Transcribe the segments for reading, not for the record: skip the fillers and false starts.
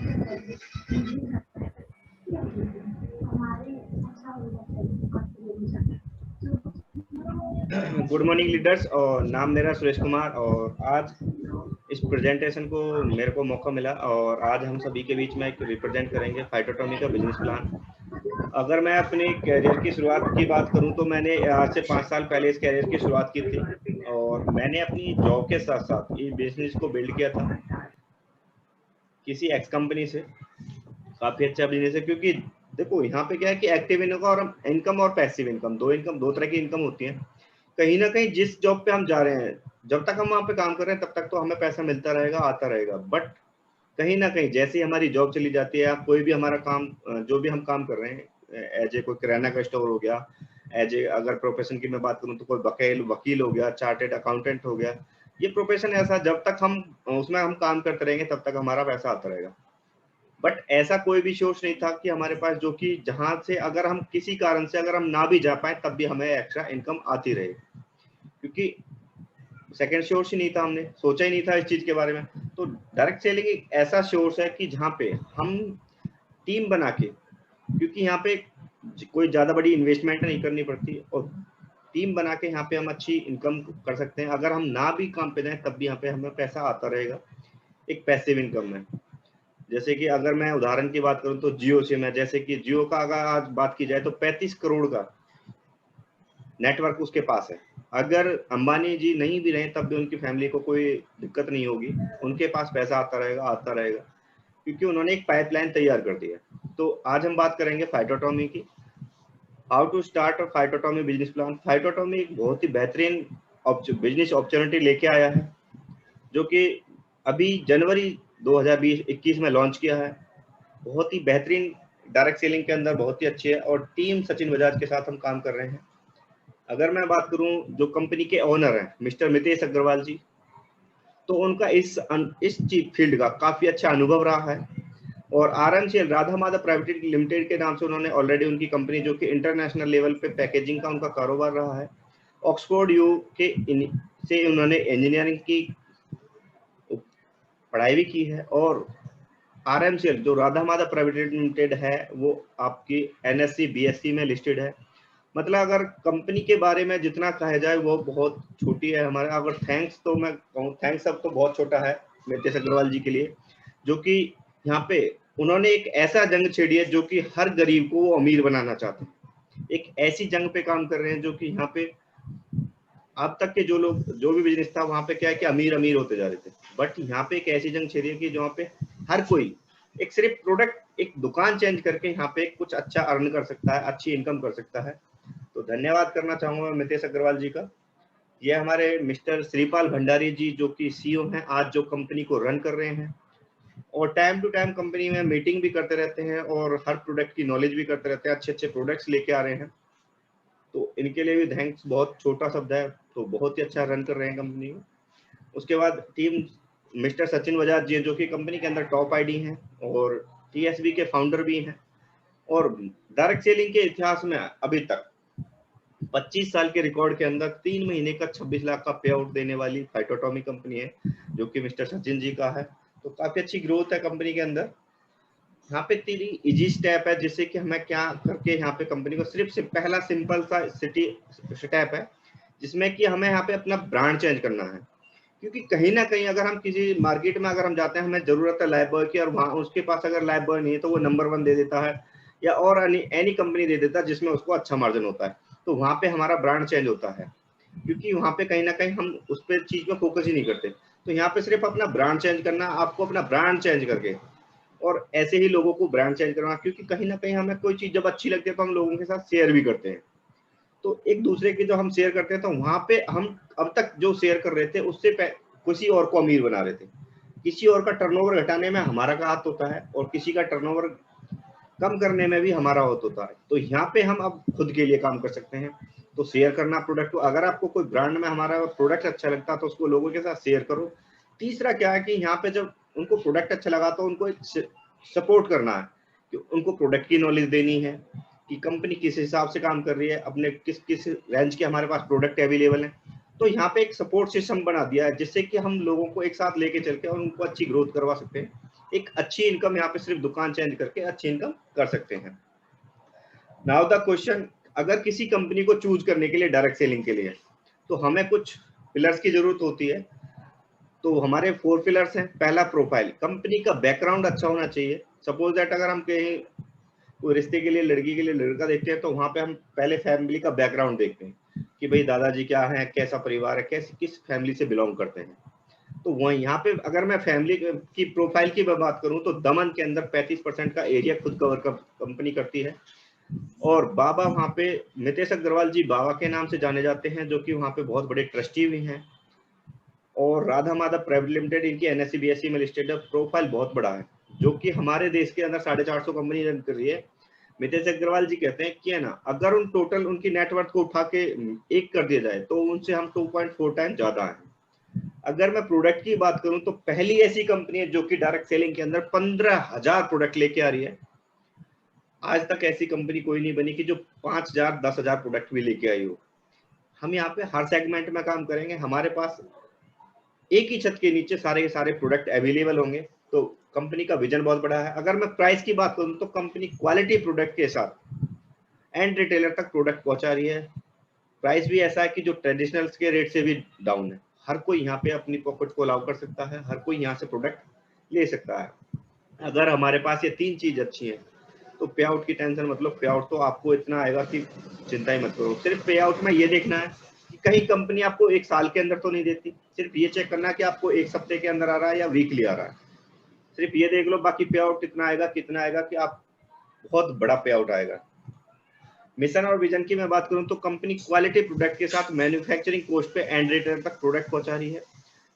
Good morning leaders. और नाम मेरा सुरेश कुमार, और आज इस प्रेजेंटेशन को मेरे को मौका मिला और आज हम सभी के बीच में एक रिप्रेजेंट करेंगे फाइटोटॉमी का बिजनेस प्लान। अगर मैं अपने कैरियर की शुरुआत की बात करूं तो मैंने आज से 5 साल पहले इस कैरियर की शुरुआत की थी और मैंने अपनी जॉब के साथ साथ ये बिजनेस को बिल्ड किया था किसी एक्स कंपनी से। काफी अच्छा बिजनेस है, क्योंकि देखो यहाँ पे क्या है कि एक्टिव इनकम और पैसिव इनकम, दो तरह की इनकम होती है। कहीं ना कहीं जिस जॉब पे हम जा रहे हैं, जब तक हम वहां पे काम कर रहे हैं तब तक तो हमें पैसा मिलता रहेगा, आता रहेगा। बट कहीं ना कहीं जैसे ही हमारी जॉब चली जाती है, कोई भी हमारा काम, जो भी हम काम कर रहे हैं, एज ए कोई किराना का स्टोर हो गया, एज ए अगर प्रोफेशन की मैं बात करूं तो कोई वकील हो गया, चार्टेड अकाउंटेंट हो गया, ये प्रोफेशन ऐसा जब तक हम उसमें हम काम करते रहेंगे तब तक हमारा पैसा आता रहेगा। बट ऐसा कोई भी सोर्स नहीं था कि हमारे पास जो कि जहां से अगर हम किसी कारण से अगर हम ना भी जा पाए तब भी हमें एक्स्ट्रा इनकम आती रहे, क्योंकि सेकंड सोर्स ही नहीं था, हमने सोचा ही नहीं था इस चीज के बारे में। तो डायरेक्ट सेलिंग एक ऐसा सोर्स है कि जहाँ पे हम टीम बना के, क्योंकि यहाँ पे कोई ज्यादा बड़ी इन्वेस्टमेंट नहीं करनी पड़ती और टीम बना के यहाँ पे हम अच्छी इनकम कर सकते हैं। अगर हम ना भी काम पे जाए तब भी यहाँ पे हमें पैसा आता रहेगा, एक पैसिव इनकम है। जैसे कि अगर मैं उदाहरण की बात करूं तो जियो सिम है। जैसे कि जियो का अगर आज बात की जाए तो 35 करोड़ का नेटवर्क उसके पास है। अगर अंबानी जी नहीं भी रहे तब भी उनकी फैमिली को कोई दिक्कत नहीं होगी, उनके पास पैसा आता रहेगा, क्योंकि उन्होंने एक पाइपलाइन तैयार कर दिया। तो आज हम बात करेंगे फाइटोटॉमी की, how to start phytotomy business plan. Phytotomy एक बहुत ही बेहतरीन बिजनेस अपॉर्चुनिटी लेके आया है, जो कि अभी जनवरी 2021 में लॉन्च किया है। बहुत ही बेहतरीन, डायरेक्ट सेलिंग के अंदर बहुत ही अच्छी है और टीम सचिन बजाज के साथ हम काम कर रहे हैं। अगर मैं बात करूं जो कंपनी के ओनर हैं मिस्टर मितेश अग्रवाल जी, तो उनका इस फील्ड का काफी अच्छा अनुभव रहा है और आरएमसीएल राधा माधव प्राइवेट लिमिटेड के नाम से उन्होंने ऑलरेडी उनकी कंपनी, जो कि इंटरनेशनल लेवल पे पैकेजिंग का उनका कारोबार रहा है, ऑक्सफोर्ड यू के से उन्होंने इंजीनियरिंग की पढ़ाई भी की है। और आरएमसीएल जो राधा माधव प्राइवेट लिमिटेड है वो आपकी एनएससी बीएससी में लिस्टेड है। मतलब अगर कंपनी के बारे में जितना कहा जाए वो बहुत छोटी है हमारे। अगर थैंक्स तो मैं कहूँ, थैंक्स अब तो बहुत छोटा है मितेश अग्रवाल जी के लिए, जो कि यहाँ पे उन्होंने एक ऐसा जंग छेड़ी है जो कि हर गरीब को वो अमीर बनाना चाहते हैं। एक ऐसी जंग पे काम कर रहे हैं जो कि यहाँ पे अब तक के जो भी बिजनेस था वहां पे क्या है कि अमीर अमीर होते जा रहे थे, बट यहाँ पे एक ऐसी जंग छेड़ी है कि जहाँ पे हर कोई एक सिर्फ प्रोडक्ट, एक दुकान चेंज करके यहाँ पे कुछ अच्छा अर्न कर सकता है, अच्छी इनकम कर सकता है। तो धन्यवाद करना चाहूंगा मितेश अग्रवाल जी का। ये हमारे मिस्टर श्रीपाल भंडारी जी जो कि सीईओ हैं आज, जो कंपनी को रन कर रहे हैं और टाइम टू टाइम कंपनी में मीटिंग भी करते रहते हैं और हर प्रोडक्ट की नॉलेज भी करते रहते हैं, अच्छे अच्छे प्रोडक्ट्स लेके आ रहे हैं। तो इनके लिए भी थैंक्स, बहुत छोटा शब्द है, तो बहुत ही अच्छा रन कर रहे हैं कंपनी में। उसके बाद टीम मिस्टर सचिन बजाज जी जो कि कंपनी के अंदर टॉप आईडी हैं और टीएसबी के फाउंडर भी हैं और डायरेक्ट सेलिंग के इतिहास में अभी तक 25 साल के रिकॉर्ड के अंदर 3 महीने का 26 लाख का पे आउट देने वाली फाइटोटॉमी कंपनी है, जो कि मिस्टर सचिन जी का है। तो काफी अच्छी ग्रोथ है कंपनी के अंदर। यहाँ पे 3 इजी स्टेप है जिससे कि हमें क्या करके यहाँ पे कंपनी को सिर्फ पहला सिंपल सा स्टेप है जिसमें कि हमें यहाँ पे अपना ब्रांड चेंज करना है। क्योंकि कहीं ना कहीं अगर हम किसी मार्केट में अगर हम जाते हैं, हमें जरूरत है लाइफ बॉय की और वहां उसके पास अगर लाइफ बॉय नहीं है तो वो नंबर 1 दे देता है या और एनी कंपनी दे देता है जिसमें उसको अच्छा मार्जिन होता है। तो वहां पे हमारा ब्रांड चेंज होता है, क्योंकि वहां पे कहीं ना कहीं हम उस पर चीज में फोकस ही नहीं करते। तो यहाँ पे सिर्फ अपना ब्रांड चेंज करना, आपको अपना ब्रांड चेंज करके और ऐसे ही लोगों को ब्रांड चेंज करना, क्योंकि कहीं ना कहीं हमें कोई चीज जब अच्छी लगती है तो हम लोगों के साथ शेयर भी करते हैं। तो एक दूसरे की जब हम शेयर करते हैं तो वहां पे हम अब तक जो शेयर कर रहे थे उससे किसी और को अमीर बना रहे थे। किसी और का टर्नओवर घटाने में हमारा का हाथ होता है और किसी का टर्नओवर कम करने में भी हमारा हाथ होता है। तो यहाँ पे हम अब खुद के लिए काम कर सकते हैं। तो शेयर करना प्रोडक्ट को, अगर आपको कोई ब्रांड में हमारा प्रोडक्ट अच्छा लगता है तो उसको लोगों के साथ शेयर करो। तीसरा क्या है कि यहाँ पे जब उनको प्रोडक्ट अच्छा लगा तो उनको सपोर्ट करना है, कि उनको प्रोडक्ट की नॉलेज देनी है कि कंपनी किस हिसाब से काम कर रही है, अपने किस किस रेंज के हमारे पास प्रोडक्ट अवेलेबल है। तो यहाँ पे एक सपोर्ट सिस्टम बना दिया है जिससे कि हम लोगों को एक साथ लेके चल के और उनको अच्छी ग्रोथ करवा सकते हैं। एक अच्छी इनकम यहाँ पे सिर्फ दुकान चेंज करके अच्छी इनकम कर सकते हैं। नाउ द क्वेश्चन, अगर किसी कंपनी को चूज करने के लिए डायरेक्ट सेलिंग के लिए, तो हमें कुछ पिलर्स की जरूरत होती है। तो हमारे 4 पिलर्स हैं। पहला, प्रोफाइल, कंपनी का बैकग्राउंड अच्छा होना चाहिए। सपोज दैट अगर हम कहीं कोई रिश्ते के लिए लड़की के लिए लड़का देखते हैं तो वहां पे हम पहले फैमिली का बैकग्राउंड देखते हैं कि भाई दादाजी क्या है, कैसा परिवार है, कैसे किस फैमिली से बिलोंग करते हैं। तो वह यहाँ पे अगर मैं फैमिली की प्रोफाइल की बात करूं तो दमन के अंदर 35% का एरिया खुद कवर कंपनी करती है। और बाबा वहाँ पे मितेश अग्रवाल जी बाबा के नाम से जाने जाते हैं, जो कि वहाँ पे बहुत बड़े ट्रस्टी भी हैं। और राधा माधव प्राइवेट लिमिटेड इनकी एनएससी बीएससी में लिस्टेड है। प्रोफाइल बहुत बड़ा है, जो कि हमारे देश के अंदर 450 कंपनी रन कर रही है। मितेश अग्रवाल जी कहते हैं कि है ना, अगर उन टोटल उनकी नेटवर्थ को उठा के एक कर दिया जाए तो उनसे हम 2.4 टाइम ज्यादा हैं। अगर मैं प्रोडक्ट की बात करूं तो पहली ऐसी कंपनी है जो कि डायरेक्ट सेलिंग के अंदर 15,000 प्रोडक्ट लेके आ रही है। आज तक ऐसी कंपनी कोई नहीं बनी कि जो 5,000 10,000 प्रोडक्ट भी लेके आई हो। हम यहाँ पे हर सेगमेंट में काम करेंगे, हमारे पास एक ही छत के नीचे सारे के सारे प्रोडक्ट अवेलेबल होंगे। तो कंपनी का विजन बहुत बड़ा है। अगर मैं प्राइस की बात करूं तो कंपनी क्वालिटी प्रोडक्ट के साथ एंड रिटेलर तक प्रोडक्ट पहुंचा रही है। प्राइस भी ऐसा है कि जो ट्रेडिशनल के रेट से भी डाउन है। हर कोई यहाँ पे अपनी पॉकेट को अलाउ कर सकता है, हर कोई यहाँ से प्रोडक्ट ले सकता है। अगर हमारे पास ये 3 चीज अच्छी है तो पे आउट की टेंशन, मतलब पे आउट तो आपको इतना आएगा कि चिंता ही मत करो। सिर्फ पे आउट में ये देखना है कि कहीं कंपनी आपको 1 साल के अंदर तो नहीं देती। सिर्फ ये चेक करना है कि आपको 1 हफ्ते के अंदर आ रहा है या वीकली आ रहा है। सिर्फ ये देख लो, बाकी पे आउट कितना आएगा कि आप बहुत बड़ा पे आउट आएगा। मिशन और विजन की मैं बात करूं तो कंपनी क्वालिटी प्रोडक्ट के साथ मैन्युफैक्चरिंग कोस्ट पे एंड रिटेलर तक प्रोडक्ट पहुंचा रही है।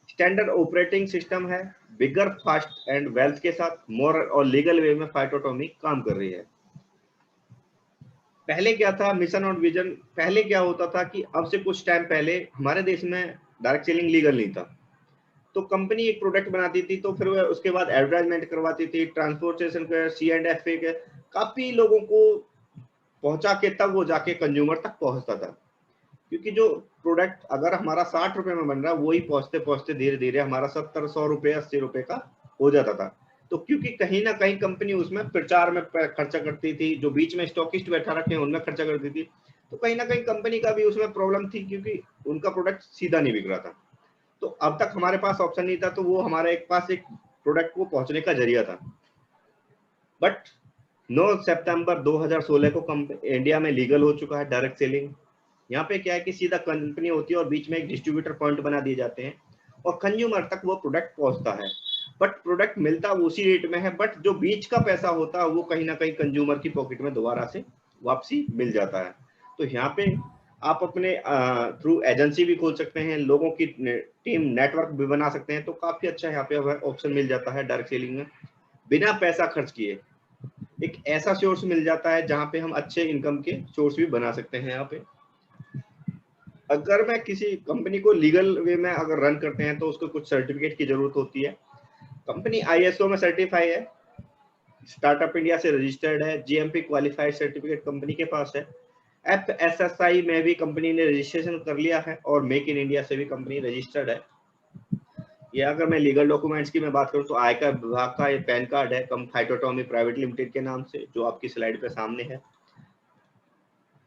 स्टैंडर्ड ऑपरेटिंग सिस्टम है, बिगर फास्ट एंड वेल्थ के साथ मोर और लीगल वे में फाइटोटॉमी काम कर रही है। पहले क्या था मिशन और विजन, पहले क्या होता था कि अब से कुछ टाइम पहले हमारे देश में डायरेक्ट सेलिंग लीगल नहीं था। तो कंपनी एक प्रोडक्ट बनाती थी तो फिर उसके बाद एडवर्टाइजमेंट करवाती थी, ट्रांसपोर्टेशन के C&F के काफी लोगों को पहुंचा के तब वो जाके कंज्यूमर तक पहुंचता था। क्योंकि जो प्रोडक्ट अगर हमारा 60 रुपए में बन रहा है, वही पहुंचते पहुंचते धीरे धीरे हमारा 70-100 रुपए 80 रुपए का हो जाता था। तो क्योंकि कहीं ना कहीं कंपनी उसमें प्रचार में खर्चा करती थी, जो बीच में स्टॉकिस्ट बैठा रखे उनमें खर्चा करती थी। तो कहीं ना कहीं कंपनी का भी उसमें प्रॉब्लम थी, क्योंकि उनका प्रोडक्ट सीधा नहीं बिक रहा था। तो अब तक हमारे पास ऑप्शन नहीं था, तो वो हमारे एक पास एक प्रोडक्ट को पहुंचने का जरिया था। बट 9 सितंबर 2016 को इंडिया में लीगल हो चुका है डायरेक्ट सेलिंग। यहाँ पे क्या है कि सीधा कंपनी होती है और बीच में एक डिस्ट्रीब्यूटर पॉइंट बना दिए जाते हैं और कंज्यूमर तक वो प्रोडक्ट पहुंचता है। बट प्रोडक्ट मिलता उसी रेट में है, बट जो बीच का पैसा होता है वो कहीं ना कहीं कंज्यूमर की पॉकेट में दोबारा से वापसी मिल जाता है। तो यहाँ पे आप अपने थ्रू एजेंसी भी खोल सकते हैं, लोगों की टीम नेटवर्क भी बना सकते हैं। तो काफी अच्छा यहाँ पे ऑप्शन मिल जाता है डायरेक्ट सेलिंग में। बिना पैसा खर्च किए एक ऐसा सोर्स मिल जाता है जहाँ पे हम अच्छे इनकम के सोर्स भी बना सकते हैं। यहाँ पे अगर मैं किसी कंपनी को लीगल वे में अगर रन करते हैं तो उसको कुछ सर्टिफिकेट की जरूरत होती है। कंपनी ISO में सर्टिफाई है, स्टार्टअप इंडिया से रजिस्टर्ड है, GMP क्वालिफाइड सर्टिफिकेट कंपनी के पास है, FSSAI में भी कंपनी ने रजिस्ट्रेशन कर लिया है और मेक इन इंडिया से भी कंपनी रजिस्टर्ड है। ये अगर मैं लीगल डॉक्यूमेंट्स की मैं बात करूं तो आयकर विभाग का ये पैन कार्ड है फाइटोटॉमी प्राइवेट लिमिटेड के नाम से, जो आपकी स्लाइड पे सामने है।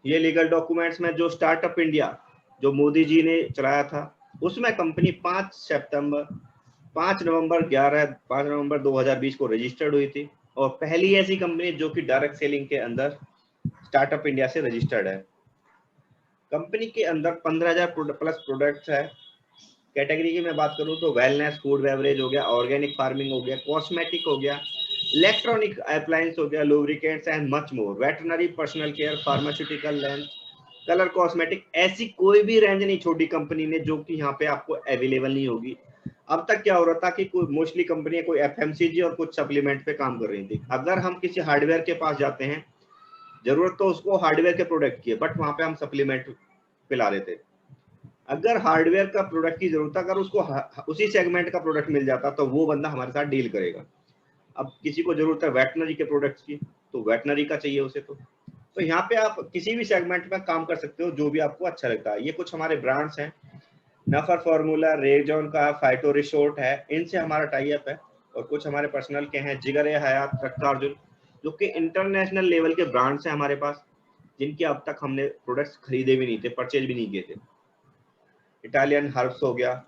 ये लीगल डॉक्यूमेंट्स में जो स्टार्टअप इंडिया जो मोदी जी ने चलाया था, उसमें कंपनी 5 नवंबर 2020 को रजिस्टर्ड हुई थी और पहली ऐसी कंपनी जो कि डायरेक्ट सेलिंग के अंदर स्टार्टअप इंडिया से रजिस्टर्ड है। कंपनी के अंदर 15,000 प्लस प्रोडक्ट्स है। कैटेगरी की मैं बात करूं तो वेलनेस, फूड बेवरेज हो गया, ऑर्गेनिक फार्मिंग हो गया, कॉस्मेटिक हो गया, इलेक्ट्रॉनिक अप्लायंस हो गया, lubricants and much more, veterinary, personal care, pharmaceutical, lens, colour cosmetic. ऐसी कोई भी रेंज नहीं छोड़ी कंपनी ने जो कि यहाँ पे आपको अवेलेबल नहीं होगी। अब तक क्या हो रहा था कि कोई मोस्टली कंपनी कोई FMCG और कुछ सप्लीमेंट पे काम कर रही थी। अगर हम किसी हार्डवेयर के पास जाते हैं, जरूरत तो उसको हार्डवेयर के प्रोडक्ट की है, बट वहां पे हम सप्लीमेंट पिला रहे थे। अगर हार्डवेयर का प्रोडक्ट की जरूरत है, अगर उसको उसी सेगमेंट का प्रोडक्ट मिल जाता तो वो बंदा हमारे साथ डील करेगा। अब किसी को जरूरत है वेटनरी के प्रोडक्ट्स की, तो वेटनरी का चाहिए उसे। तो यहाँ पे आप किसी भी सेगमेंट में काम कर सकते हो जो भी आपको अच्छा लगता है। ये कुछ हमारे ब्रांड्स हैं, नफर फॉर्मूला, रेजॉन का, फाइटो रिसोर्ट है, इनसे हमारा टाई अप है। और कुछ हमारे पर्सनल के हैं, जिगर ए हयात, रक्का अर्जुन, जो कि इंटरनेशनल लेवल के ब्रांड्स हैं हमारे पास, जिनके अब तक हमने प्रोडक्ट्स खरीदे भी नहीं थे, परचेज भी नहीं किए थे। इटालियन हर्ब्स हो गया।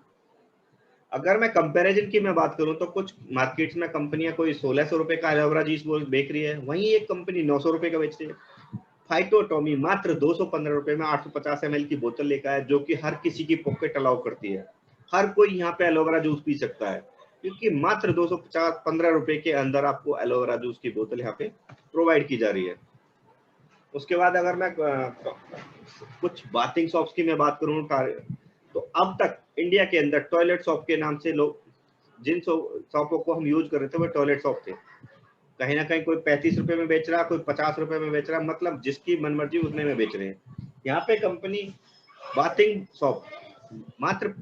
अगर मैं कंपैरिजन की मैं बात करूं तो कुछ मार्केट्स में कंपनियां कोई 1600 रुपए का एलोवेरा जूस बेच रही है, वहीं एक कंपनी 900 रुपए का बेच रही है। फाइटोटॉमी मात्र 215 रुपए में 850 ml की बोतल लेकर आया, जो कि हर किसी की पॉकेट अलाउ करती है। हर कोई यहाँ पे एलोवेरा जूस पी सकता है, क्योंकि मात्र 215 रुपए के अंदर आपको एलोवेरा जूस की बोतल यहाँ पे प्रोवाइड की जा रही है। उसके बाद अगर मैं कुछ बाथिंग शॉप्स की मैं बात करूँ तो अब तक इंडिया के अंदर टॉयलेट शॉप के नाम से लोग जिन शॉपों को हम यूज कर रहे थे वो टॉयलेट शॉप थे। कहीं ना कहीं कोई 35 रुपए में बेच रहा, कोई 50 रुपए में बेच रहा, मतलब जिसकी मनमर्जी उतने में बेच रहे हैं। यहाँ पे कंपनी बाथिंग शॉप मात्र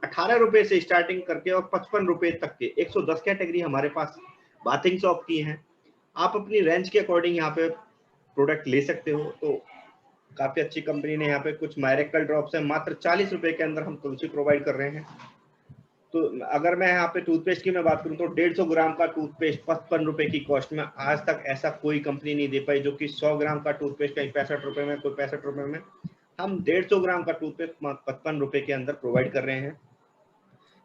18 रुपए से स्टार्टिंग करके और 55 रुपए तक के 110 कैटेगरी हमारे पास बाथिंग शॉप की हैं। आप अपनी रेंज के अकॉर्डिंग यहाँ पे प्रोडक्ट ले सकते हो। तो काफी अच्छी कंपनी ने यहाँ पे कुछ मायरेकल ड्रॉप्स है, मात्र 40 रुपए के अंदर हम तुलसी प्रोवाइड कर रहे हैं। तो अगर मैं यहाँ पे टूथपेस्ट की मैं बात करूँ तो 150 ग्राम का टूथपेस्ट 55 रुपए की कॉस्ट में आज तक ऐसा कोई कंपनी नहीं दे पाई, जो कि 100 ग्राम का टूथपेस्ट कहीं 65 रुपए में, कोई 65 रुपए में, हम 150 ग्राम का टूथपेस्ट 55 रुपए के अंदर प्रोवाइड कर रहे हैं।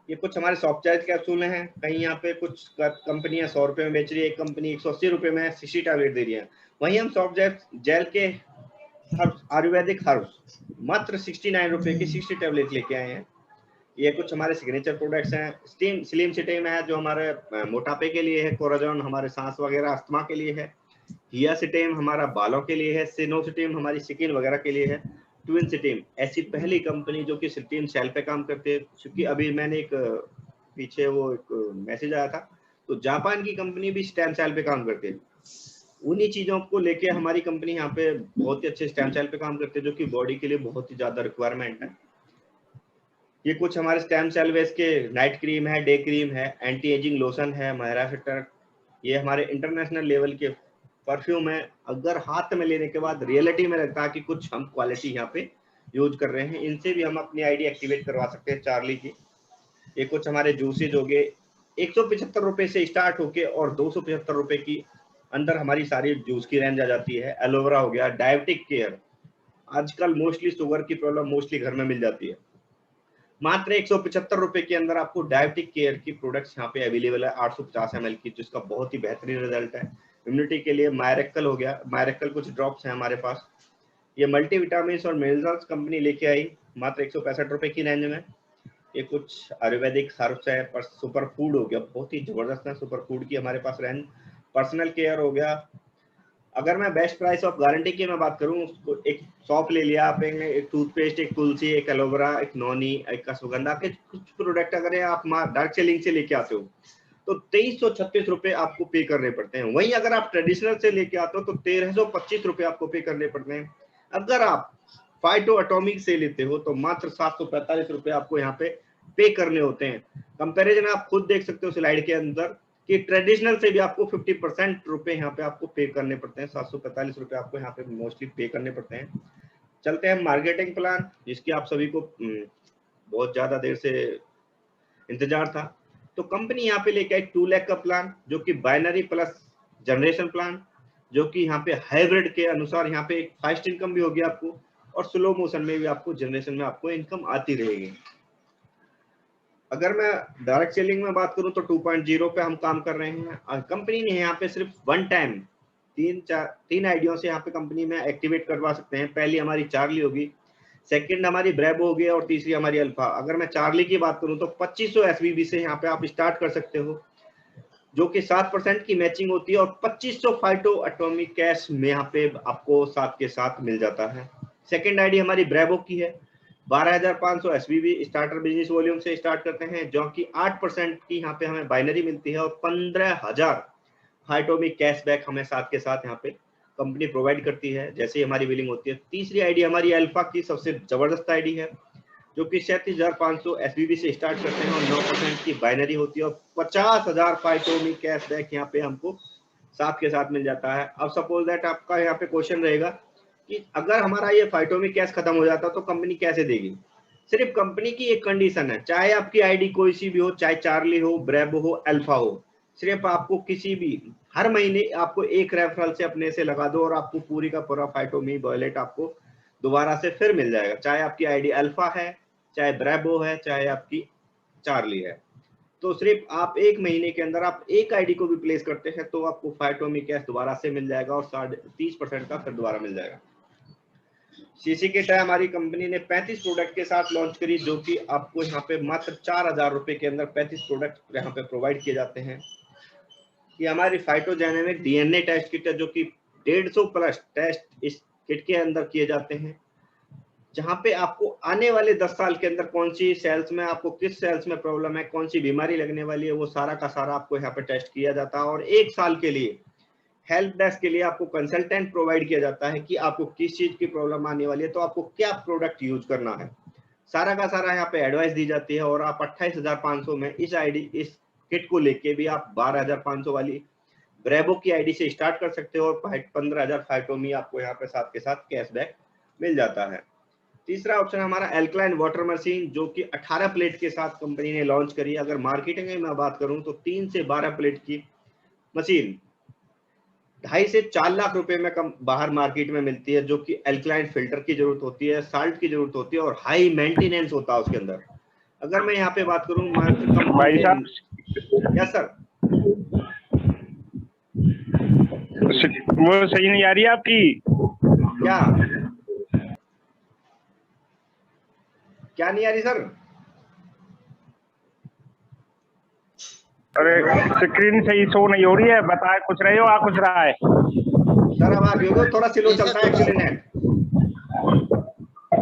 ये कुछ हमारे सॉफ्ट चार्ज कैप्सूल हैं। कहीं यहाँ पे कुछ कंपनियां 100 रुपए में बेच रही है, एक कंपनी 180 रुपए में 60 टैबलेट दे रही है। वहीं हम सॉफ्ट जेल के आयुर्वेदिक हर्ब्स मात्र 69 रुपए की 60 टैबलेट लेके आए हैं। ये कुछ हमारे सिग्नेचर प्रोडक्ट्स हैं। स्लिम सिटेम है जो हमारे मोटापे के लिए है, कोराजोन हमारे सांस वगैरह अस्थमा के लिए है, हिया सिटेम हमारा बालों के लिए है, सिनोसिटेम हमारी स्किन वगैरह के लिए है, ट्विन सिटेम ऐसी पहली कंपनी जो कि सिटीन सेल पे काम करते हैं। क्योंकि अभी मैंने एक पीछे वो एक मैसेज आया था, तो जापान की कंपनी भी स्टेम सेल पे काम करती है। उन्हीं चीजों को लेके हमारी कंपनी यहाँ पे बहुत ही अच्छे स्टेम सेल पे काम करती है, जो कि बॉडी के लिए बहुत ही ज्यादा रिक्वायरमेंट है। ये कुछ हमारे स्टेम सेल वेस्ट के नाइट क्रीम है, डे क्रीम है, एंटी एजिंग लोशन है, मायरा फिटर। ये हमारे इंटरनेशनल लेवल के परफ्यूम है। अगर हाथ में लेने के बाद रियलिटी में लगता है कि कुछ हम क्वालिटी यहाँ पे यूज कर रहे हैं, इनसे भी हम अपनी आईडी एक्टिवेट करवा सकते हैं चार्ली की। ये कुछ हमारे जूसेज हो गए, 175 रुपए से स्टार्ट होके और 275 रुपए की अंदर हमारी सारी जूस की रेंज आ जाती है। एलोवेरा हो गया, डायबिटिक केयर, आजकल मोस्टली शुगर की प्रॉब्लम मोस्टली घर में मिल जाती है। मात्र 175 रुपए के अंदर आपको डायबिटिक केयर की प्रोडक्ट्स यहाँ पे अवेलेबल है 850 ml की, जिसका बहुत ही बेहतरीन रिजल्ट है। इम्यूनिटी के लिए मायरेकल हो गया, मायरेकल कुछ ड्रॉप्स हैं हमारे पास। ये मल्टीविटामिन और मिनरल्स कंपनी लेके आई मात्र 165 रुपए की रेंज में। ये कुछ आयुर्वेदिक हर्ब्स है, पर सुपर फूड हो गया, बहुत ही जबरदस्त है सुपर फूड की हमारे पास रेंज। पर्सनल केयर हो गया। अगर मैं बेस्ट प्राइस ऑफ गारंटी की मैं बात करूं, एक शॉप ले लिया आपने, एक टूथपेस्ट, एक तुलसी, एक एलोवेरा, एक नॉनी, एक अश्वगंधा के कुछ प्रोडक्ट अगर आप डार्क सेलिंग से लेके आते हो तो 2336 रुपए आपको पे करने पड़ते हैं। वहीं अगर आप ट्रेडिशनल से लेके आते हो तो 1325 रुपए आपको पे करने पड़ते हैं। अगर आप फाइटो एटॉमिक से लेते हो तो मात्र 745 रुपए आपको यहाँ पे करने होते हैं। कंपैरिजन आप खुद देख सकते हो स्लाइड के अंदर कि ट्रेडिशनल से भी आपको 50% रुपए यहाँ पे आपको पे करने पड़ते हैं। 745 रुपए आपको यहाँ पे मोस्टली पे करने पड़ते हैं। चलते हैं मार्केटिंग प्लान, जिसकी आप सभी को बहुत ज्यादा देर से इंतजार था। तो कंपनी यहाँ पे लेके आई 2 लाख का प्लान, जो कि बाइनरी प्लस जनरेशन प्लान, जो कि यहाँ पे हाइब्रिड के अनुसार यहाँ पे एक फास्ट इनकम भी होगी आपको, और स्लो मोशन में भी आपको जनरेशन में आपको इनकम आती रहेगी। अगर मैं डायरेक्ट सेलिंग में बात करूं तो 2.0 पे हम काम कर रहे हैं। कंपनी ने यहाँ पे सिर्फ वन टाइम तीन आइडियों से यहाँ पे कंपनी में एक्टिवेट करवा सकते हैं। पहली हमारी चार्ली होगी, सेकंड हमारी ब्रेबो होगी, और तीसरी हमारी अल्फा। अगर मैं चार्ली की बात करूं तो 2500 एसवीबी से यहाँ पे आप स्टार्ट कर सकते हो, जो कि 7% की मैचिंग होती है, और 2500 फाइटो एटॉमिक कैश में यहाँ पे आपको साथ के साथ मिल जाता है। सेकेंड आईडी हमारी ब्रेबो की है, 12,500 एसवीबी स्टार्टर बिजनेस वॉल्यूम से स्टार्ट करते हैं, जो कि 8% की यहाँ पे हमें बाइनरी मिलती है, और 15,000 फाइटोमिक कैशबैक हमें साथ के साथ यहाँ पे कंपनी प्रोवाइड करती है जैसे ही हमारी बिलिंग होती है। तीसरी आईडी हमारी अल्फा की सबसे जबरदस्त आईडी है, जो कि 37,500 एसवीबी से स्टार्ट करते हैं, और 9% की बाइनरी होती है, और 50,000 फाइटोमिक कैशबैक यहाँ पे हमको साथ के साथ मिल जाता है। अब सपोज दैट आपका यहाँ पे क्वेश्चन रहेगा कि अगर हमारा ये फाइटोमिक कैश खत्म हो जाता तो कंपनी कैसे देगी। सिर्फ कंपनी की एक कंडीशन है, चाहे आपकी आईडी कोई सी भी हो, चाहे चार्ली हो, ब्रेबो हो, अल्फा हो, सिर्फ आपको किसी भी हर महीने आपको एक रेफरल से अपने से लगा दो और आपको पूरी का पूरा फाइटोमी वॉलेट आपको दोबारा से फिर मिल जाएगा, चाहे आपकी आईडी अल्फा है, चाहे ब्रेबो है, चाहे आपकी चार्ली है। तो सिर्फ आप एक महीने के अंदर आप एक आईडी को भी प्लेस करते हैं तो आपको फाइटोमी कैश दोबारा से मिल जाएगा और 30% का फिर दोबारा मिल जाएगा। सीसी किट है हमारी कंपनी ने 35 प्रोडक्ट के साथ लॉन्च करी, जो कि आपको यहाँ पे मात्र 4000 रुपए के अंदर 35 प्रोडक्ट यहाँ पे प्रोवाइड किए जाते हैं। ये हमारी फाइटोजेनेमिक डीएनए टेस्ट किट है, जो कि 150 प्लस टेस्ट इस किट के अंदर किए जाते हैं, जहां पे आपको आने वाले 10 साल के अंदर कौन सी सेल्स में आपको किस सेल्स में प्रॉब्लम है, कौन सी बीमारी लगने वाली है, वो सारा का सारा आपको यहाँ पे टेस्ट किया जाता है। और 1 साल के लिए हेल्प डेस्क के लिए आपको कंसल्टेंट प्रोवाइड किया जाता है कि आपको किस चीज की प्रॉब्लम आने वाली है, तो आपको क्या प्रोडक्ट यूज करना है, सारा का सारा यहाँ पे एडवाइस दी जाती है। और आप 28,500 में इस किट को लेके भी आप 12,500 वाली ब्रेबो की आईडी से स्टार्ट कर सकते हो और 15,000 फाइटोमी आपको यहाँ पे साथ के साथ कैशबैक मिल जाता है। तीसरा ऑप्शन हमारा एल्कलाइन वाटर मशीन, जो कि 18 प्लेट के साथ कंपनी ने लॉन्च करी। अगर मार्केटिंग में मैं बात करूं तो 3 से 12 प्लेट की मशीन 2.5 से 4 लाख रुपए में कम बाहर मार्केट में मिलती है, जो कि एल्कलाइन फिल्टर की जरूरत होती है, साल्ट की जरूरत होती है और हाई मेंटेनेंस होता है उसके अंदर। अगर मैं यहाँ पे बात करूं भाई साहब, यस सर, वो सही नहीं आ रही है आपकी। क्या नहीं आ रही सर? अरे स्क्रीन सही शो नहीं हो रही है, बता कुछ रहे हो, आ कुछ रहा है सर। अब आप देखो थोड़ा स्लो चलता है एक्चुअली नेट।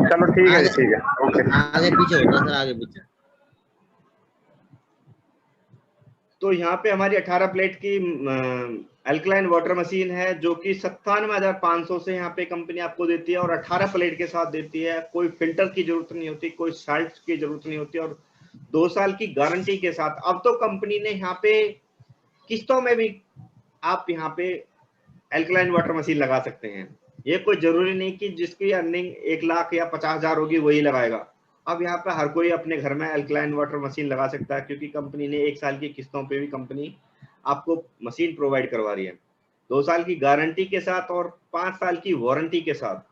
चलो ठीक है, ठीक है, ओके। आगे पीछे होता है सर, आगे पीछे। तो यहाँ पे हमारी 18 प्लेट की अल्कलाइन वाटर मशीन है, जो कि 97,500 से यहाँ पे कंपनी आपको देती है और 18 प्लेट के साथ देती है। कोई फिल्टर की जरूरत नहीं होती, कोई साल्ट की जरूरत नहीं होती और 2 साल की गारंटी के साथ। अब तो कंपनी ने यहाँ पे किस्तों में भी आप यहाँ पे अल्कलाइन वाटर मशीन लगा सकते हैं। ये कोई जरूरी नहीं कि जिसकी अर्निंग 1 लाख या 50,000 होगी वही लगाएगा। अब यहाँ पे हर कोई अपने घर में अल्कलाइन वाटर मशीन लगा सकता है, क्योंकि कंपनी ने 1 साल की किस्तों पे भी कंपनी आपको मशीन प्रोवाइड करवा रही है, 2 साल की गारंटी के साथ और 5 साल की वारंटी के साथ।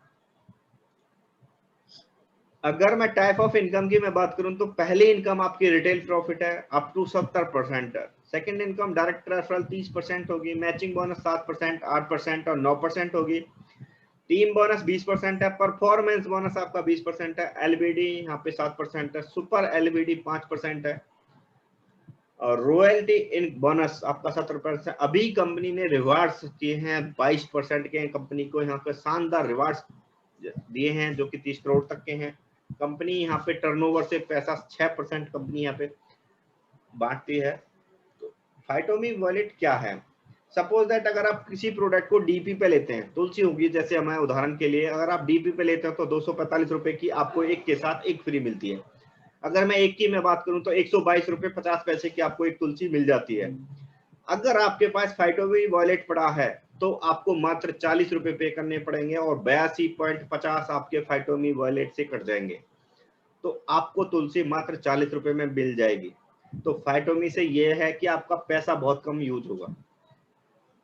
अगर मैं टाइप ऑफ इनकम की मैं बात करूं तो पहली इनकम आपकी रिटेल प्रॉफिट है up to 70%। Second income direct referral 30% होगी, मैचिंग बोनस 7%, 8% और 9% होगी, टीम बोनस 20% है, परफॉर्मेंस बोनस आपका 20% है, एलबीडी यहाँ पे 7% है, सुपर एलबीडी 5% है और रॉयल्टी इन बोनस आपका 70%। अभी कंपनी ने रिवार्ड्स किए हैं 22% के, कंपनी को यहाँ पे शानदार रिवार्ड्स दिए हैं जो कि 30 करोड़ तक के हैं। कंपनी यहाँ पे टर्नओवर से पैसा 6% कंपनी यहाँ पे बांटती है। तो फाइटोमी वॉलेट क्या है? सपोज दैट अगर आप किसी प्रोडक्ट को डीपी पे लेते हैं, तुलसी होगी जैसे हमारे उदाहरण के लिए, अगर आप डीपी पे लेते हैं तो 245 रुपए की आपको एक के साथ एक फ्री मिलती है। अगर मैं एक की मैं बात करूं तो 122 रुपए 50 पैसे की आपको एक तुलसी मिल जाती है। अगर आपके पास फाइटोमी वॉलेट पड़ा है तो आपको मात्र 40 रुपए पे करने पड़ेंगे और 82.50 आपके फाइटोमी वॉलेट से कट जाएंगे, तो आपको तुलसी मात्र 40 रुपए में मिल जाएगी। तो फाइटोमी से ये है कि आपका पैसा बहुत कम यूज होगा।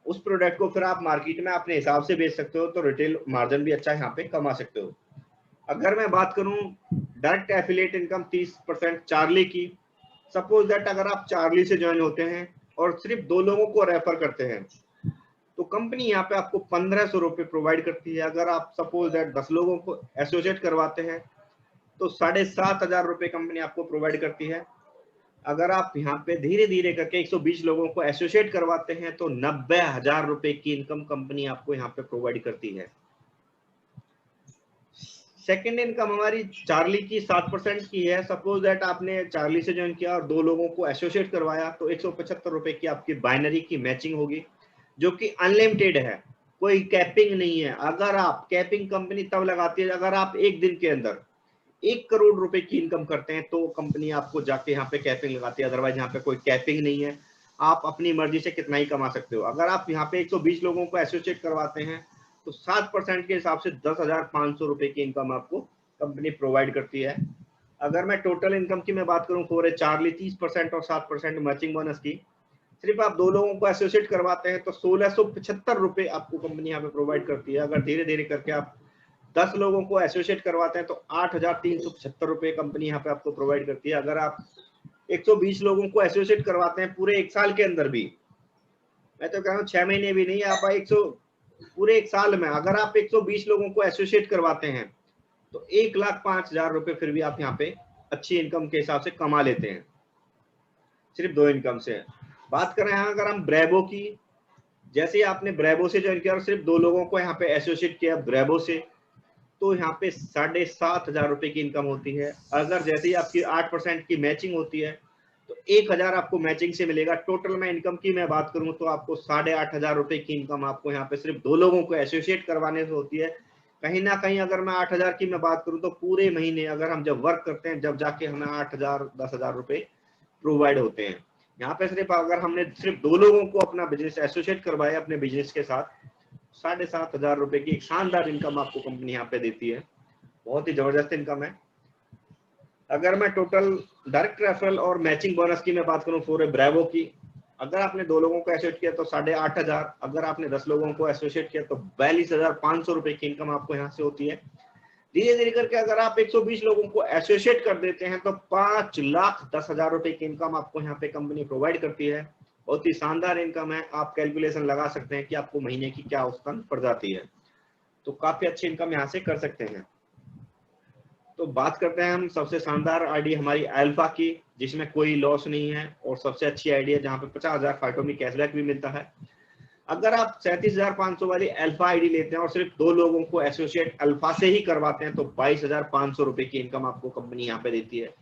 उस प्रोडक्ट को फिर आप मार्केट में अपने हिसाब से बेच सकते हो, तो रिटेल मार्जिन भी अच्छा यहाँ पे कमा सकते हो। अगर मैं बात करूं डायरेक्ट एफिलिएट इनकम 30% चार्ली की, सपोज दैट अगर आप चार्ली से ज्वाइन होते हैं और सिर्फ 2 लोगों को रेफर करते हैं तो कंपनी यहाँ पे आपको 1500 रुपए प्रोवाइड करती है। अगर आप सपोज दैट 10 लोगों को एसोसिएट करवाते हैं तो 7,500 रुपए कंपनी आपको प्रोवाइड करती है। अगर आप यहाँ पे धीरे धीरे करके 120 लोगों को एसोसिएट करवाते हैं तो 90,000 रुपए की इनकम कंपनी आपको यहाँ पे प्रोवाइड करती है। सेकेंड इनकम हमारी चार्ली की 7% की है। सपोज दैट आपने चार्ली से ज्वाइन किया और 2 लोगों को एसोसिएट करवाया तो 175 रुपए की आपकी बाइनरी की मैचिंग होगी, जो कि अनलिमिटेड है, कोई कैपिंग नहीं है। अगर आप कैपिंग कंपनी तब लगाती है अगर आप एक दिन के अंदर 1 करोड़ रुपए की इनकम करते हैं तो कंपनी आपको जाके यहाँ पे कैपिंग लगाती है, अदरवाइज यहाँ पे कोई कैपिंग नहीं है, आप अपनी मर्जी से कितना ही कमा सकते हो। अगर आप यहाँ पे 120 लोगों को एसोसिएट करवाते हैं तो 7% के हिसाब से 10,500 रुपए की इनकम आपको कंपनी प्रोवाइड करती है। अगर मैं टोटल इनकम की मैं बात करूं फॉर चार्ली 30% और 7% मैचिंग बोनस की, सिर्फ आप 2 लोगों को एसोसिएट करवाते हैं तो 1675 रुपए आपको कंपनी यहाँ पे प्रोवाइड करती है। अगर धीरे धीरे करके आप 10 लोगों को एसोसिएट करवाते हैं तो 8375 रुपए कंपनी यहाँ पे आपको प्रोवाइड करती है। अगर आप 120 लोगों को एसोसिएट करवाते हैं पूरे 1 साल के अंदर भी, मैं तो कह रहा हूँ 6 महीने भी नहीं, आप पूरे 1 साल में अगर आप 120 लोगों को एसोसिएट करवाते हैं तो 1,05,000 रुपए फिर भी आप यहाँ पे अच्छी इनकम के हिसाब से कमा लेते हैं, सिर्फ 2 इनकम से। बात करें यहाँ अगर हम ब्रेबो की, जैसे ही आपने ब्रेबो से ज्वाइन किया और सिर्फ 2 लोगों को यहाँ पे एसोसिएट किया ब्रेबो से, तो यहाँ पे 7,500 रुपए की इनकम होती है। अगर जैसे ही आपकी 8% की मैचिंग होती है तो 1,000 आपको मैचिंग से मिलेगा। टोटल में इनकम की मैं बात करूं तो आपको 8,500 रुपए की इनकम आपको यहाँ पे सिर्फ 2 लोगों को एसोसिएट करवाने से होती है। कहीं ना कहीं अगर मैं 8,000 की मैं बात करूं तो पूरे महीने अगर हम जब वर्क करते हैं जब जाके हमें 8,000 10,000 रुपए प्रोवाइड होते हैं। यहाँ पे सिर्फ अगर हमने सिर्फ 2 लोगों को अपना बिजनेस एसोसिएट करवाया अपने बिजनेस के साथ, 7,500 रुपए की एक शानदार इनकम आपको कंपनी यहाँ पे देती है। बहुत ही जबरदस्त इनकम है। अगर मैं टोटल डायरेक्ट रेफरल और मैचिंग बोनस की मैं बात करूं फॉर ब्रेवो की, अगर आपने 2 लोगों को एसोसिएट किया तो 8,500, अगर आपने 10 लोगों को एसोसिएट किया तो 42,500 रुपए की इनकम आपको यहाँ से होती है। धीरे धीरे करके अगर आप 120 लोगों को एसोसिएट कर देते हैं तो 5,10,000 रुपए की इनकम आपको यहाँ पे कंपनी प्रोवाइड करती है। बहुत ही शानदार इनकम है। आप कैलकुलेशन लगा सकते हैं कि आपको महीने की क्या उत्पन्न पड़ जाती है, तो काफी अच्छी इनकम यहाँ से कर सकते हैं। तो बात करते हैं हम सबसे शानदार आईडी हमारी अल्फा की, जिसमें कोई लॉस नहीं है और सबसे अच्छी आईडी है जहाँ पे 50,000 फाइटों में कैशबैक भी मिलता है। अगर आप 37,500 वाली अल्फा आईडी लेते हैं और सिर्फ 2 लोगों को एसोसिएट अल्फा से ही करवाते हैं तो 22,500 रुपए की इनकम आपको कंपनी यहाँ पे देती है।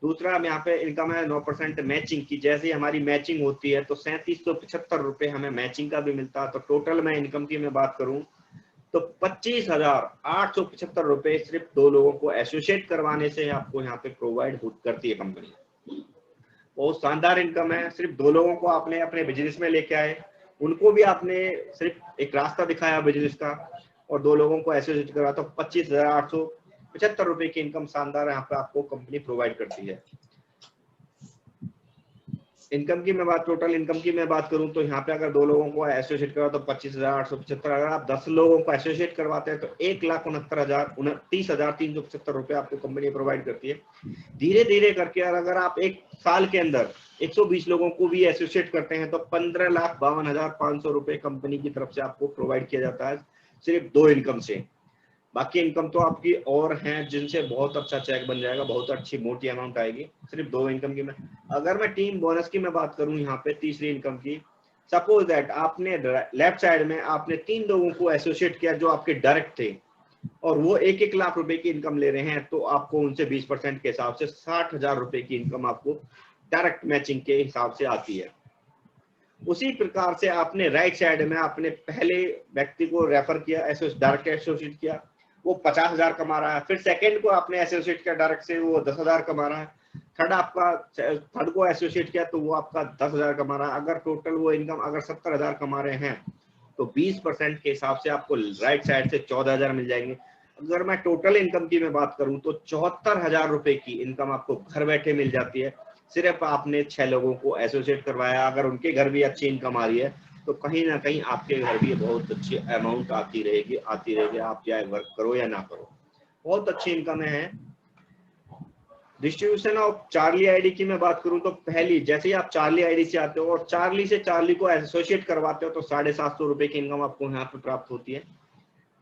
दूसरा हम यहाँ पे इनकम है 9% मैचिंग की। जैसे ही हमारी मैचिंग होती है तो 3775 रुपए हमें मैचिंग का भी मिलता है। तो टोटल में इनकम की मैं बात करूं तो 25,875 रुपए सिर्फ 2 लोगों को एसोसिएट करवाने से आपको यहाँ पे प्रोवाइड करती है कंपनी। बहुत शानदार इनकम है। सिर्फ 2 लोगों को आपने अपने बिजनेस में लेके आए, उनको भी आपने सिर्फ एक रास्ता दिखाया बिजनेस का और 2 लोगों को एसोसिएट करवा तो 25,875 रुपए की इनकम शानदार यहाँ पे आपको कंपनी प्रोवाइड करती है। इनकम की मैं बात टोटल इनकम की मैं बात करूं तो यहाँ पे अगर 2 लोगों को एसोसिएट करवा तो 25,875, अगर आप 10 लोगों को एसोसिएट करवाते हैं तो 1,69,29,375 रुपए आपको कंपनी प्रोवाइड करती है। धीरे धीरे करके अगर आप 1 साल के अंदर 120 लोगों को भी एसोसिएट करते हैं तो 15,52,500 रुपए कंपनी की तरफ से आपको प्रोवाइड किया जाता है सिर्फ 2 इनकम से। बाकी इनकम तो आपकी और हैं जिनसे बहुत अच्छा चेक बन जाएगा, बहुत अच्छी मोटी अमाउंट आएगी। सिर्फ 2 इनकम की अगर मैं टीम बोनस की मैं बात करूं यहाँ पे तीसरी इनकम की, सपोज दैट आपने लेफ्ट साइड में आपने 3 लोगों को एसोसिएट किया जो आपके डायरेक्ट थे और वो 1-1 लाख रुपए की इनकम ले रहे हैं तो आपको उनसे 20% के हिसाब से 60,000 रुपए की इनकम आपको डायरेक्ट मैचिंग के हिसाब से आती है। उसी प्रकार से आपने राइट साइड में आपने पहले व्यक्ति को रेफर किया, डायरेक्ट एसोसिएट किया, वो 50,000 कमा रहा है। फिर सेकंड को आपने एसोसिएट किया डायरेक्ट से, वो 10,000 कमा रहा है। थर्ड को एसोसिएट किया तो वो आपका 10,000 कमा रहा है। अगर टोटल वो इनकम अगर 70,000 कमा रहे हैं तो 20% के हिसाब से आपको राइट साइड से 14,000 मिल जाएंगे। अगर मैं टोटल इनकम की मैं बात करूं तो 74,000 रुपए की इनकम आपको घर बैठे मिल जाती है। सिर्फ आपने 6 लोगों को एसोसिएट करवाया। अगर उनके घर भी अच्छी इनकम आ रही है तो कहीं ना कहीं आपके घर भी बहुत अच्छी अमाउंट आती रहेगी। आप चाहे वर्क करो या ना करो, बहुत अच्छी इनकम है। डिस्ट्रीब्यूशन ऑफ चार्ली आईडी की मैं बात करूं तो पहली जैसे ही आप चार्ली आईडी से आते हो और चार्ली से चार्ली को एसोसिएट करवाते हो तो 750 रुपए की इनकम आपको यहाँ पे प्राप्त होती है।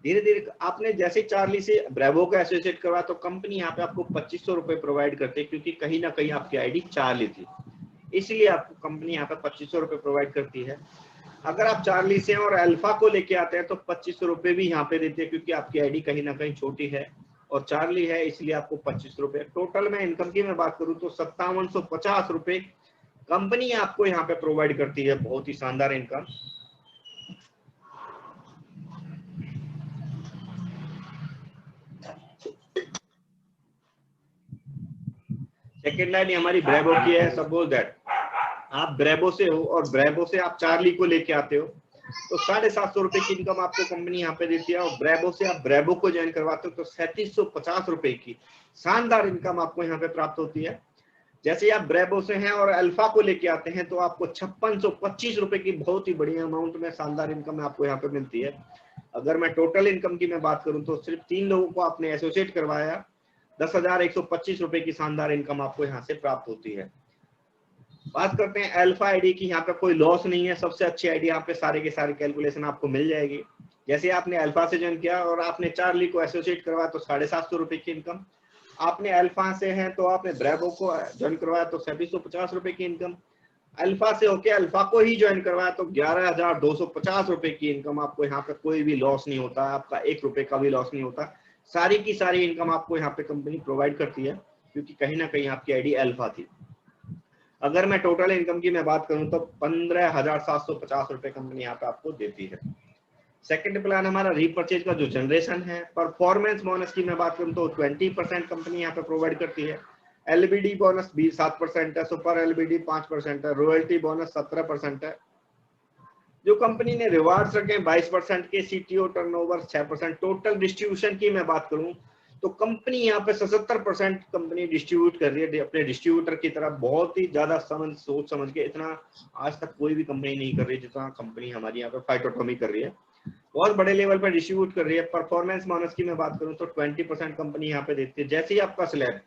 धीरे धीरे आपने जैसे चार्ली से ब्रेवो को एसोसिएट करवा तो कंपनी यहाँ पे आपको 2500 रुपए प्रोवाइड करती है, क्योंकि कहीं ना कहीं आपकी आईडी चार्ली थी, इसलिए आपको कंपनी यहाँ पे 2500 रुपए प्रोवाइड करती है। अगर आप चार्ली से और अल्फा को लेके आते हैं तो 2500 रुपए भी यहाँ पे देते हैं, क्योंकि आपकी आईडी कहीं ना कहीं छोटी है और चार्ली है, इसलिए आपको 2500 रुपए। टोटल में इनकम की मैं बात करूं तो 5750 रुपए कंपनी आपको यहाँ पे प्रोवाइड करती है। बहुत ही शानदार इनकम। सेकेंड लाइन हमारी ब्रेवो की है। सपोज दैट आप ब्रेवो से हो और ब्रेवो से आप चार्ली को लेके आते हो तो 750 रुपए की इनकम आपको कंपनी यहाँ पे देती है। और ब्रेवो से आप ब्रेवो को ज्वाइन करवाते हो तो 3750 रुपए की शानदार इनकम आपको यहाँ पे प्राप्त होती है। जैसे आप ब्रेबो से हैं और अल्फा को लेके आते हैं तो आपको 5625 रुपए की बहुत ही बढ़िया अमाउंट में शानदार इनकम आपको यहाँ पे मिलती है। अगर मैं टोटल इनकम की मैं बात करूं तो सिर्फ 3 लोगों को आपने एसोसिएट करवाया, 10,125 रुपए की शानदार इनकम आपको यहाँ से प्राप्त होती है। बात करते हैं अल्फा आईडी की, यहाँ पे कोई लॉस नहीं है, सबसे अच्छी आईडी यहाँ पे सारे के सारे कैलकुलेशन आपको मिल जाएगी। जैसे आपने अल्फा से ज्वाइन किया और आपने चार्ली को एसोसिएट करवाया तो 750 रुपए की इनकम, आपने अल्फा से हैं तो आपने ब्रेवो को ज्वाइन करवाया तो 750 रुपए की इनकम, अल्फा से होके अल्फा को ही ज्वाइन करवाया तो 11,250 रुपए की इनकम। आपको यहाँ पे कोई भी लॉस नहीं होता, आपका 1 रुपए का भी लॉस नहीं होता, सारी की सारी इनकम आपको यहाँ पे कंपनी प्रोवाइड करती है, क्योंकि कहीं ना कहीं आपकी आईडी अल्फा थी। अगर मैं टोटल इनकम की मैं बात करूं तो 15,750 रुपए कंपनी यहाँ पे आपको देती है। सेकंड प्लान हमारा रीपर्चेज का जो जनरेशन है, परफॉर्मेंस बोनस की मैं बात करूं तो 20% कंपनी यहाँ पे प्रोवाइड करती है। एलबीडी बोनस 7% है, सुपर एलबीडी 5% है, रॉयल्टी बोनस 17% है। जो कंपनी ने रिवार्ड्स रखे 22% के, सीटीओ टर्नओवर 6%। टोटल डिस्ट्रीब्यूशन की मैं बात करूं तो कंपनी यहाँ पे 77% कंपनी डिस्ट्रीब्यूट कर रही है अपने डिस्ट्रीब्यूटर की तरफ। बहुत ही ज्यादा सोच समझ के, इतना आज तक कोई भी कंपनी नहीं कर रही जितना कंपनी हमारी यहाँ पे फाइटोटॉमी कर रही है, बहुत बड़े लेवल पर डिस्ट्रीब्यूट कर रही है। परफॉर्मेंस बोनस की मैं बात करूं तो 20% कंपनी यहाँ पे देती है। जैसे ही आपका स्लैब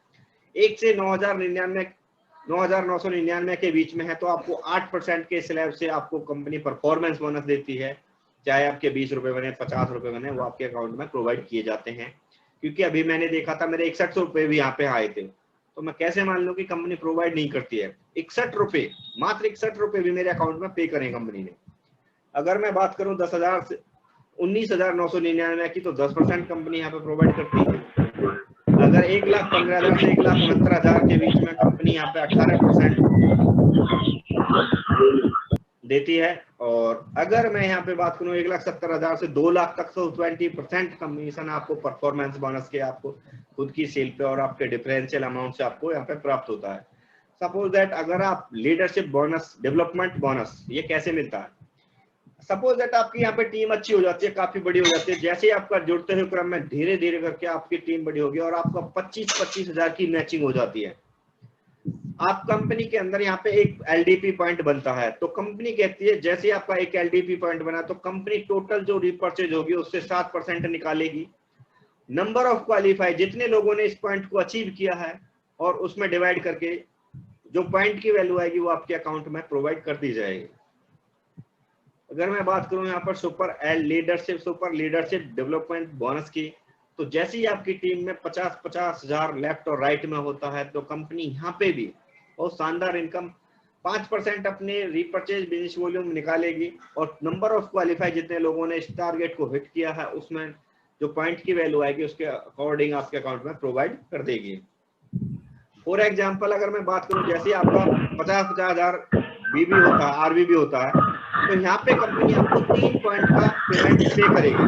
1 से 9,999 के बीच में है तो आपको 8% के स्लैब से आपको कंपनी परफॉर्मेंस बोनस देती है, चाहे आपके 20 रुपए बने 50 रुपए बने, वो आपके अकाउंट में प्रोवाइड किए जाते हैं। क्योंकि अभी मैंने देखा था मेरे 61 रुपए भी यहाँ पे आए थे, तो मैं कैसे मान लूं कि कंपनी प्रोवाइड नहीं करती है। 61 रुपए, मात्र 61 रुपए भी मेरे अकाउंट में पे करें कंपनी ने। अगर मैं बात करूं 10,000 से 19,999 की तो 10% कंपनी यहाँ पे प्रोवाइड करती है। अगर 1,15,000 से 1,69,000 के बीच में कंपनी यहाँ पे 18% देती है। और अगर मैं यहाँ पे बात करूं 1,70,000 से 2 लाख तक तो 20% कमीशन आपको परफॉर्मेंस बोनस के आपको खुद की सेल पे और आपके डिफरेंशियल अमाउंट से आपको यहाँ पे प्राप्त होता है। सपोज दैट अगर आप लीडरशिप बोनस, डेवलपमेंट बोनस, ये कैसे मिलता है? सपोज दैट आपकी यहाँ पे टीम अच्छी हो जाती है, काफी बड़ी हो जाती है, जैसे ही आपका जुड़ते हुए क्रम में धीरे धीरे करके आपकी टीम बड़ी होगी और आपका 25-25 हजार की मैचिंग हो जाती है, आप कंपनी के अंदर यहाँ पे एक एलडीपी पॉइंट बनता है। तो कंपनी कहती है जैसे ही आपका एक एलडीपी पॉइंट बना तो कंपनी टोटल जो रिपर्चेज होगी उससे 7% निकालेगी। नंबर ऑफ क्वालिफाई, जितने लोगों ने इस पॉइंट को अचीव किया है और उसमें डिवाइड करके जो पॉइंट की वैल्यू आएगी वो आपके अकाउंट में प्रोवाइड कर दी जाएगी। अगर मैं बात करूं यहाँ पर सुपर लीडरशिप डेवलपमेंट बोनस की, तो जैसे ही आपकी टीम में 50-50 हजार लेफ्ट और राइट में होता है तो कंपनी यहाँ पे भी बहुत शानदार इनकम 5% अपने रिपर्चेज बिजनेस वॉल्यूम निकालेगी और नंबर ऑफ क्वालिफाई जितने लोगों ने इस टारगेट को हिट किया है उसमें जो पॉइंट की वैल्यू आएगी उसके अकॉर्डिंग आपके अकाउंट में प्रोवाइड कर देगी। फॉर एग्जाम्पल अगर मैं बात करूं जैसे आपका 50-50 हजार बीबी होता है, आरबीबी होता है, तो यहाँ पे कंपनी आपको 3 पॉइंट का पेमेंट पे करेगी।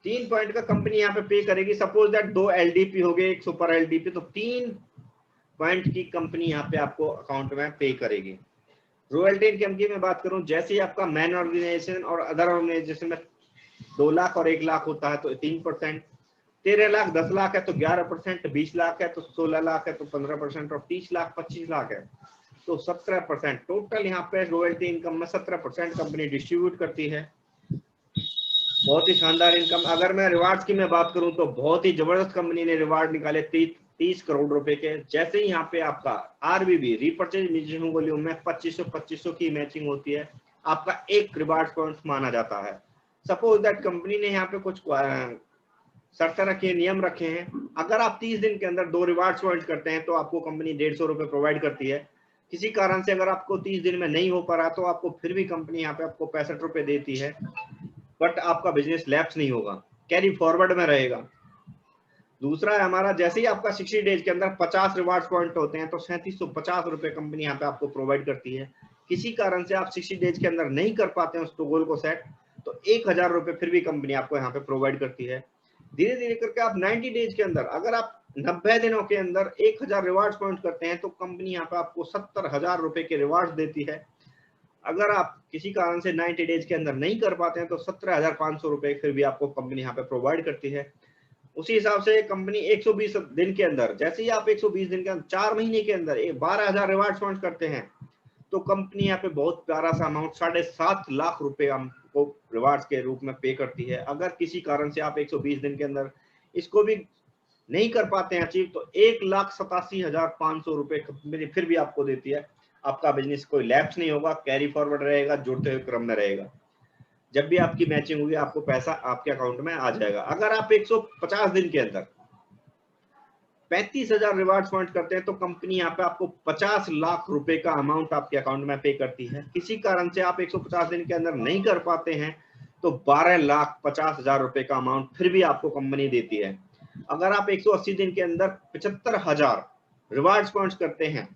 3 पॉइंट का कंपनी यहाँ पे पे करेगी। सपोज दैट 2 एलडीपी हो गए, एक सुपर एलडीपी, तो 3 पॉइंट की कंपनी यहाँ पे आपको अकाउंट में पे करेगी। रॉयल्टी इनकम की मैं बात करूं, जैसे ही आपका मैन ऑर्गेनाइजेशन और अदर ऑर्गेनाइजेशन में 2 लाख और 1 लाख होता है तो 3%, 13 लाख 10 लाख है तो 11%, 20 लाख है तो 16 लाख है तो 15% और 30 लाख 25 लाख है तो 17%। टोटल यहाँ पे रॉयल्टी इनकम में 17% कंपनी डिस्ट्रीब्यूट करती है। बहुत ही शानदार इनकम। अगर मैं रिवार्ड्स की मैं बात करूं तो बहुत ही जबरदस्त कंपनी ने रिवार्ड निकाले 30 करोड़ रुपए के। जैसे ही यहाँ पे आपका आरबीबी रिपर्चेज म्यूचुअल वॉल्यूम में 2500 की मैचिंग होती है, आपका एक रिवार्ड पॉइंट माना जाता है। सपोज दैट कंपनी ने यहाँ पे कुछ शर्तें रखी है, नियम रखे हैं, अगर आप 30 दिन के अंदर 2 रिवार्ड पॉइंट करते हैं तो आपको कंपनी 150 रुपए प्रोवाइड करती है। किसी कारण से अगर आपको 30 दिन में नहीं हो पा रहा तो आपको फिर भी कंपनी यहाँ पे आपको 65 रुपए देती है, बट आपका बिजनेस लैप्स नहीं होगा, कैरी फॉरवर्ड में रहेगा। दूसरा है हमारा, जैसे ही आपका 60 डेज के अंदर 50 रिवार्ड पॉइंट होते हैं तो 3750 रुपए कंपनी यहाँ पे आपको प्रोवाइड करती है। किसी कारण से आप 60 डेज के अंदर नहीं कर पाते हैं उस गोल को सेट, तो 1000 रुपए फिर भी कंपनी आपको यहाँ पे प्रोवाइड करती है। धीरे धीरे करके आप 90 डेज के अंदर, अगर आप 90 दिनों के अंदर 1000 रिवार्ड पॉइंट करते हैं तो कंपनी यहाँ पे आपको 70,000 रुपए के रिवार्ड देती है। अगर आप किसी कारण से 90 डेज के अंदर नहीं कर पाते हैं तो 17,500 रुपए फिर भी आपको कंपनी यहाँ पे प्रोवाइड करती है। उसी हिसाब से कंपनी 120 दिन के अंदर, जैसे ही आप 120 दिन के अंदर 4 महीने के अंदर 12,000 रिवार्ड पॉइंट करते हैं तो कंपनी यहाँ पे बहुत प्यारा सा अमाउंट 7.5 लाख रुपए हमको रिवार्ड्स के रूप में पे करती है। अगर किसी कारण से आप 120 दिन के अंदर इसको भी नहीं कर पाते हैं अचीव, तो 1,87,500 रुपए कंपनी फिर भी आपको देती है। आपका बिजनेस कोई लैप्स नहीं होगा, कैरी फॉरवर्ड रहेगा, जुड़ते हुए क्रम में रहेगा। जब भी आपकी मैचिंग होगी आपको पैसा आपके अकाउंट में आ जाएगा। अगर आप 150 दिन के अंदर 35,000 रिवार्ड पॉइंट करते हैं तो कंपनी यहाँ पे आपको 50 लाख रुपए का अमाउंट आपके अकाउंट में पे करती है। किसी कारण से आप 150 दिन के अंदर नहीं कर पाते हैं तो 12,50,000 रुपए का अमाउंट फिर भी आपको कंपनी देती है। अगर आप 180 दिन के अंदर 75,000 रिवार्ड पॉइंट्स करते हैं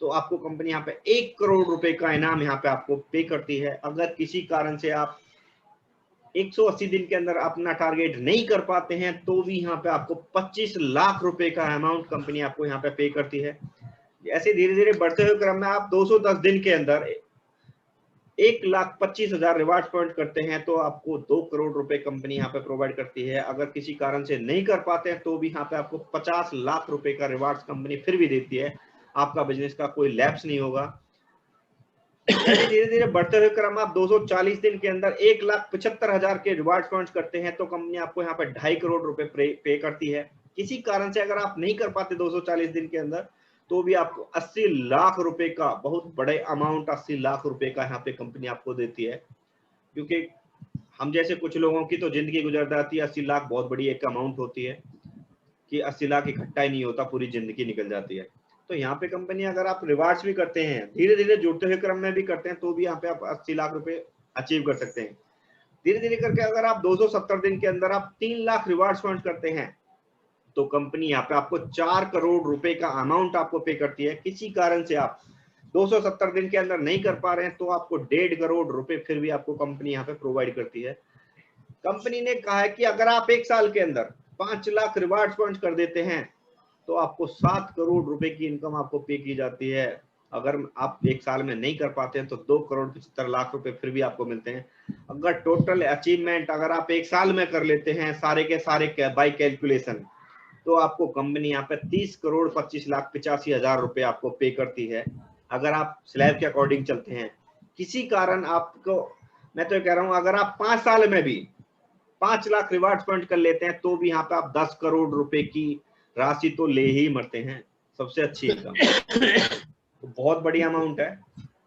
तो आपको कंपनी यहाँ पे 1 करोड़ रुपए का इनाम यहाँ पे आपको पे करती है। अगर किसी कारण से आप 180 दिन के अंदर अपना टारगेट नहीं कर पाते हैं तो भी यहाँ पे आपको 25 लाख रुपए का अमाउंट कंपनी आपको यहाँ पे पे करती है। ऐसे धीरे धीरे बढ़ते हुए क्रम में आप 210 दिन के अंदर 1,25,000 रिवार्ड पॉइंट करते हैं तो आपको 2 करोड़ रुपए कंपनी यहाँ पे प्रोवाइड करती है। अगर किसी कारण से नहीं कर पाते हैं तो भी यहाँ पे आपको 50 लाख रुपए का रिवार्ड कंपनी फिर भी देती है। आपका बिजनेस का कोई लैप्स नहीं होगा। धीरे धीरे बढ़ते हुए क्रम आप 240 दिन के अंदर 1,75,000 के रिवार्ड पॉइंट्स करते हैं तो कंपनी आपको यहाँ पे 2.5 करोड़ रुपए पे करती है। किसी कारण से अगर आप नहीं कर पाते 240 दिन के अंदर तो भी आपको 80 लाख रुपए का, बहुत बड़े अमाउंट 80 लाख रुपए का यहाँ पे कंपनी आपको देती है। क्योंकि हम जैसे कुछ लोगों की तो जिंदगी गुजर जाती है, 80 लाख बहुत बड़ी एक अमाउंट होती है कि 80 लाख इकट्ठा ही नहीं होता, पूरी जिंदगी निकल जाती है। तो यहाँ पे कंपनी अगर आप रिवार्ड्स भी करते हैं, धीरे धीरे जुड़ते हुए क्रम में भी करते हैं तो भी यहाँ पे आप 80 लाख रुपए अचीव कर सकते हैं। धीरे धीरे करके अगर आप 270 दिन के अंदर आप 3 लाख रिवार्ड्स पॉइंट करते हैं तो कंपनी यहाँ पे आपको 4 करोड़ रुपए का अमाउंट आपको पे करती है। किसी कारण से आप 270 दिन के अंदर नहीं कर पा रहे हैं तो आपको 1.5 करोड़ रुपए फिर भी आपको कंपनी यहाँ पे प्रोवाइड करती है। कंपनी ने कहा है कि अगर आप 1 साल के अंदर 5 लाख रिवार्ड पॉइंट कर देते हैं तो आपको 7 करोड़ रुपए की इनकम आपको पे की जाती है। अगर आप 1 साल में नहीं कर पाते हैं तो 2 करोड़ 75 लाख रुपए फिर भी आपको मिलते हैं। अगर टोटल अचीवमेंट अगर आप 1 साल में कर लेते हैं सारे के सारे बाई कैलकुलेशन तो आपको कंपनी यहाँ पे 30 करोड़ 25 लाख 85,000 रुपए आपको पे करती है। अगर आप स्लैब के अकॉर्डिंग चलते हैं, किसी कारण आपको, मैं तो कह रहा हूं अगर आप 5 साल में भी 5 लाख रिवार्ड पॉइंट कर लेते हैं तो भी यहाँ पे आप 10 करोड़ रुपए की राशि तो ले ही मरते हैं। सबसे अच्छी इनकम, तो बहुत बड़ी अमाउंट है।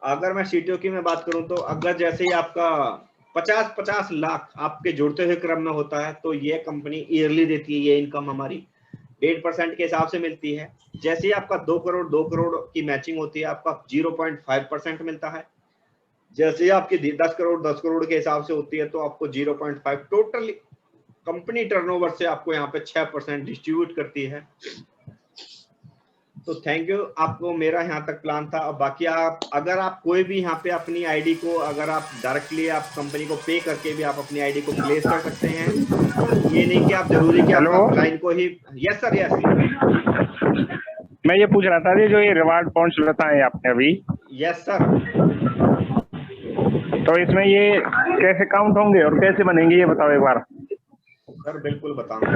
अगर मैं सीटीओ की मैं बात करूं तो अगर जैसे ही आपका 50-50 लाख आपके जुड़ते हुए क्रम में होता है तो ये कंपनी ईयरली देती है। ये इनकम हमारी 1.5% के हिसाब से मिलती है। जैसे ही आपका 2 करोड़ की मैचिंग होती है आपका 0.5% मिलता है। जैसे ही आपकी 10 करोड़ के हिसाब से होती है तो आपको 0.5 टोटल कंपनी टर्नओवर से आपको यहाँ पे 6% डिस्ट्रीब्यूट करती है। तो थैंक यू, आपको मेरा यहाँ तक प्लान था। अब बाकी आप अगर आप कोई भी यहाँ पे अपनी आईडी को अगर आप डायरेक्टली आप कंपनी को पे करके भी आप अपनी आईडी को प्लेस कर सकते हैं। ये नहीं कि आप जरूरी कि आप लाइन को ही। Yes sir, yes. मैं ये पूछ रहा था जो ये रिवार्ड पॉइंट्स बताए आपने अभी। Yes sir. तो इसमें ये कैसे काउंट होंगे और कैसे बनेंगे ये बताओ एक बार। सर बिल्कुल बताऊंगा।